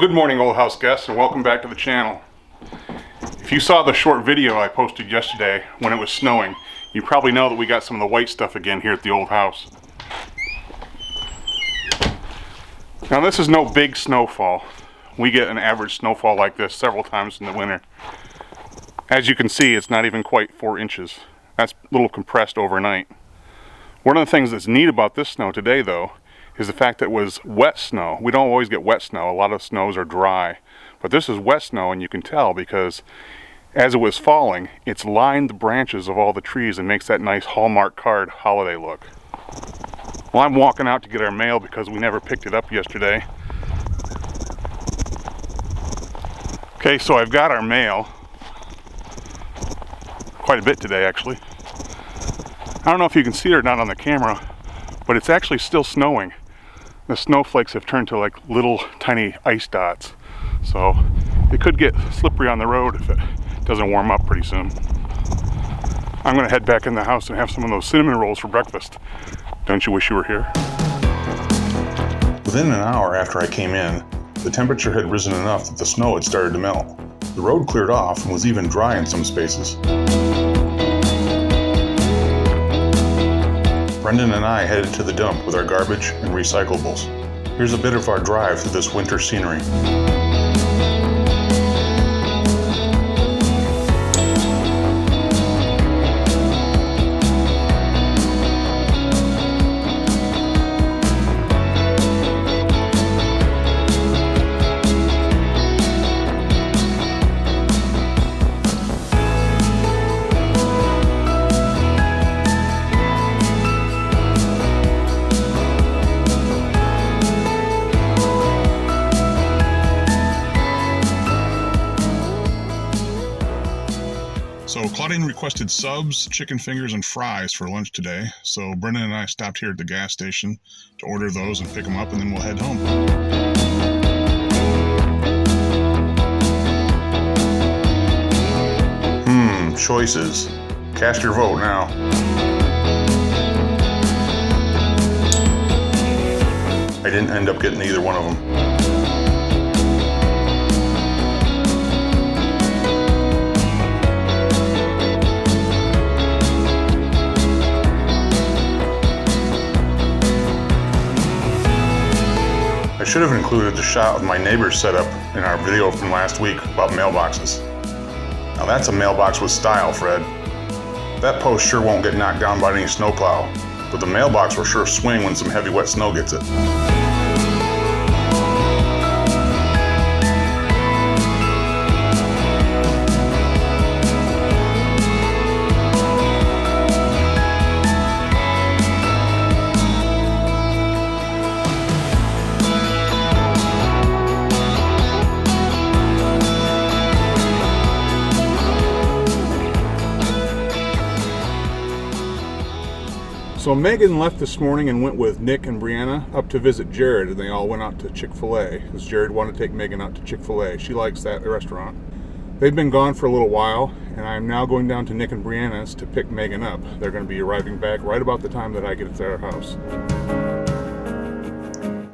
Well, good morning, old house guests, and welcome back to the channel. If you saw the short video I posted yesterday when it was snowing, you probably know that we got some of the white stuff again here at the old house. Now, this is no big snowfall. We get an average snowfall like this several times in the winter. As you can see, it's not even quite 4 inches. That's a little compressed overnight. One of the things that's neat about this snow today, though, is the fact that it was wet snow. We don't always get wet snow. A lot of snows are dry. But this is wet snow, and you can tell because as it was falling, it's lined the branches of all the trees and makes that nice Hallmark card holiday look. Well, I'm walking out to get our mail because we never picked it up yesterday. Okay, so I've got our mail. Quite a bit today, actually. I don't know if you can see it or not on the camera, but it's actually still snowing. The snowflakes have turned to like little tiny ice dots. So it could get slippery on the road if it doesn't warm up pretty soon. I'm gonna head back in the house and have some of those cinnamon rolls for breakfast. Don't you wish you were here? Within an hour after I came in, the temperature had risen enough that the snow had started to melt. The road cleared off and was even dry in some spaces. Brendan and I headed to the dump with our garbage and recyclables. Here's a bit of our drive through this winter scenery. So Claudine requested subs, chicken fingers, and fries for lunch today. So Brendan and I stopped here at the gas station to order those and pick them up, and then we'll head home. Choices. Cast your vote now. I didn't end up getting either one of them. I should have included the shot of my neighbor's setup in our video from last week about mailboxes. Now that's a mailbox with style, Fred. That post sure won't get knocked down by any snowplow, but the mailbox will sure swing when some heavy wet snow gets it. So Meagan left this morning and went with Nick and Brianna up to visit Jared, and they all went out to Chick-fil-A because Jared wanted to take Meagan out to Chick-fil-A. She likes that restaurant. They've been gone for a little while, and I'm now going down to Nick and Brianna's to pick Meagan up. They're going to be arriving back right about the time that I get to their house.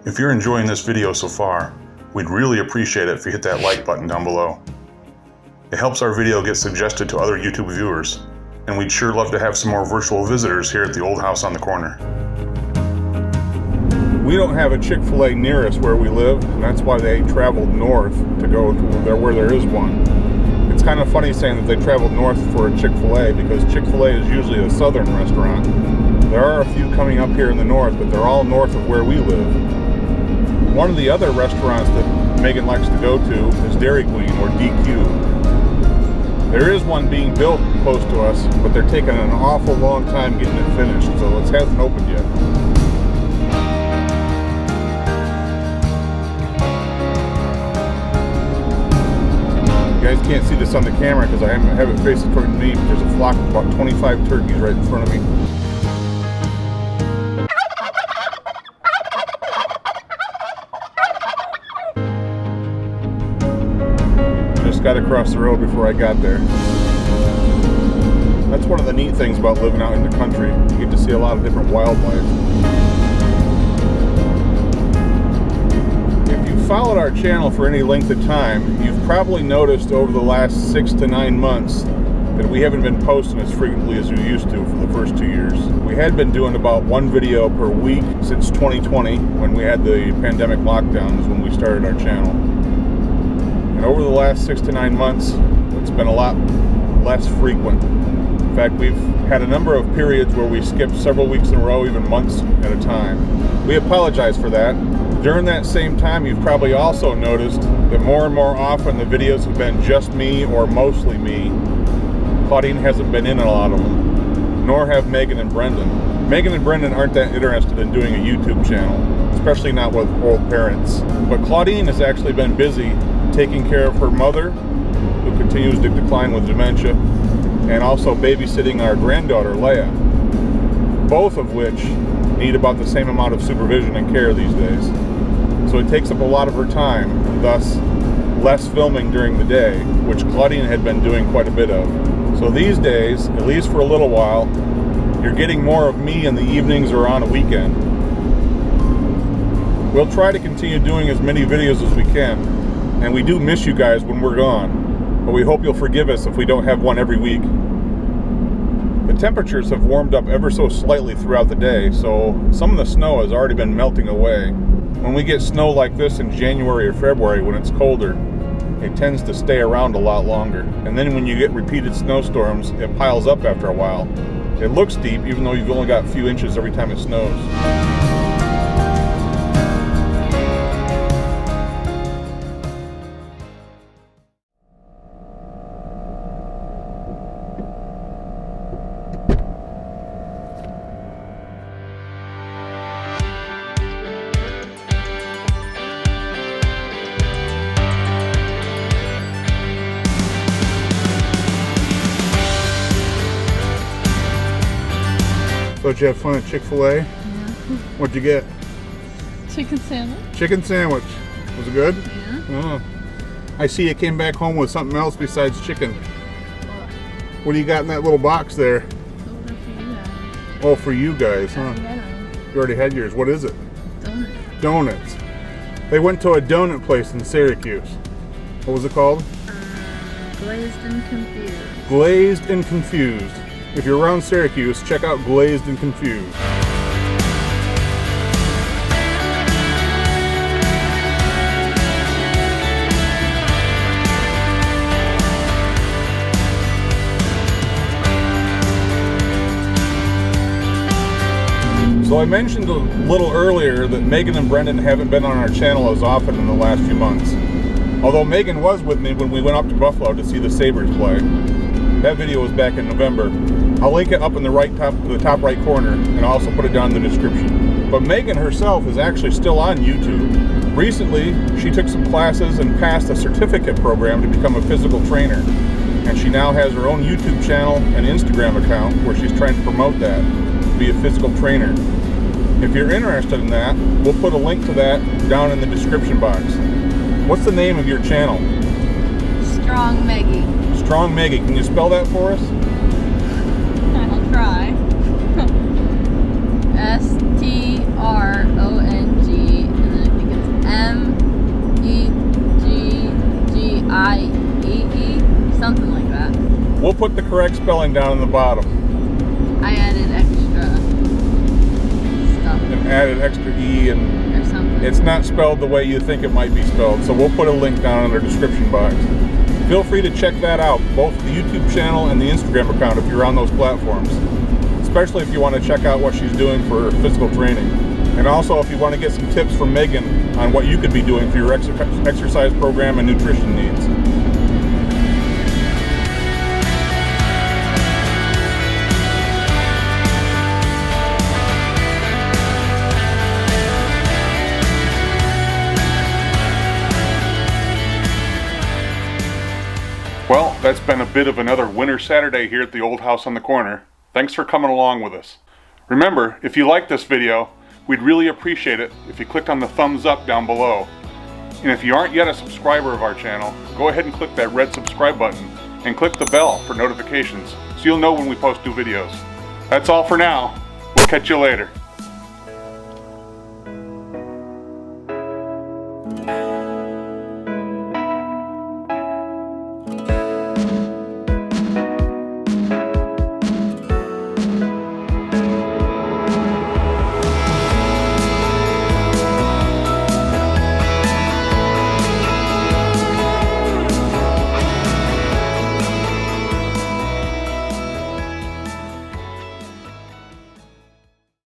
If you're enjoying this video so far, we'd really appreciate it if you hit that like button down below. It helps our video get suggested to other YouTube viewers, and we'd sure love to have some more virtual visitors here at the old house on the corner. We don't have a Chick-fil-A near us where we live, and that's why they traveled north to go to where there is one. It's kind of funny saying that they traveled north for a Chick-fil-A because Chick-fil-A is usually a southern restaurant. There are a few coming up here in the north, but they're all north of where we live. One of the other restaurants that Meagan likes to go to is Dairy Queen, or DQ. There is one being built close to us, but they're taking an awful long time getting it finished, so it hasn't opened yet. You guys can't see this on the camera because I have it facing toward me, but there's a flock of about 25 turkeys right in front of me. Just got across the road before I got there. That's one of the neat things about living out in the country. You get to see a lot of different wildlife. If you followed our channel for any length of time, you've probably noticed over the last 6 to 9 months that we haven't been posting as frequently as we used to for the first 2 years. We had been doing about 1 video per week since 2020, when we had the pandemic lockdowns, when we started our channel. And over the last 6 to 9 months, it's been a lot less frequent. In fact, we've had a number of periods where we skipped several weeks in a row, even months at a time. We apologize for that. During that same time, you've probably also noticed that more and more often the videos have been just me or mostly me. Claudine hasn't been in a lot of them, nor have Megan and Brendan. Megan and Brendan aren't that interested in doing a YouTube channel, especially not with old parents. But Claudine has actually been busy taking care of her mother, who continues to decline with dementia, and also babysitting our granddaughter, Leia, both of which need about the same amount of supervision and care these days. So it takes up a lot of her time, thus less filming during the day, which Claudine had been doing quite a bit of. So these days, at least for a little while, you're getting more of me in the evenings or on a weekend. We'll try to continue doing as many videos as we can, and we do miss you guys when we're gone, but we hope you'll forgive us if we don't have one every week. The temperatures have warmed up ever so slightly throughout the day, so some of the snow has already been melting away. When we get snow like this in January or February, when it's colder, it tends to stay around a lot longer. And then when you get repeated snowstorms, it piles up after a while. It looks deep, even though you've only got a few inches every time it snows. So did you have fun at Chick-fil-A? Yeah. What'd you get? Chicken sandwich. Chicken sandwich. Was it good? Yeah. Oh. I see you came back home with something else besides chicken. What do you got in that little box there? Those are for you guys. Oh, for you guys, huh? Yeah. You already had yours. What is it? Donuts. Donuts. They went to a donut place in Syracuse. What was it called? Glazed and Confused. Glazed and Confused. If you're around Syracuse, check out Glazed and Confused. So I mentioned a little earlier that Megan and Brendan haven't been on our channel as often in the last few months. Although Megan was with me when we went up to Buffalo to see the Sabres play. That video was back in November. I'll link it up in the top right corner, and I'll also put it down in the description. But Megan herself is actually still on YouTube. Recently, she took some classes and passed a certificate program to become a physical trainer. And she now has her own YouTube channel and Instagram account where she's trying to promote that, to be a physical trainer. If you're interested in that, we'll put a link to that down in the description box. What's the name of your channel? Strongmeggiee. Strongmeggiee. Can you spell that for us? I'll try. S-T-R-O-N-G, and then I think it's M-E-G-G-I-E-E, something like that. We'll put the correct spelling down in the bottom. I added extra stuff And added extra E, and or something. it's not spelled the way you think it might be spelled, so we'll put a link down in the description box. Feel free to check that out, both the YouTube channel and the Instagram account if you're on those platforms. Especially if you want to check out what she's doing for physical training. And also if you want to get some tips from Megan on what you could be doing for your exercise program and nutrition needs. Well, that's been a bit of another winter Saturday here at the old house on the corner. Thanks for coming along with us. Remember, if you liked this video, we'd really appreciate it if you clicked on the thumbs up down below. And if you aren't yet a subscriber of our channel, go ahead and click that red subscribe button and click the bell for notifications so you'll know when we post new videos. That's all for now. We'll catch you later.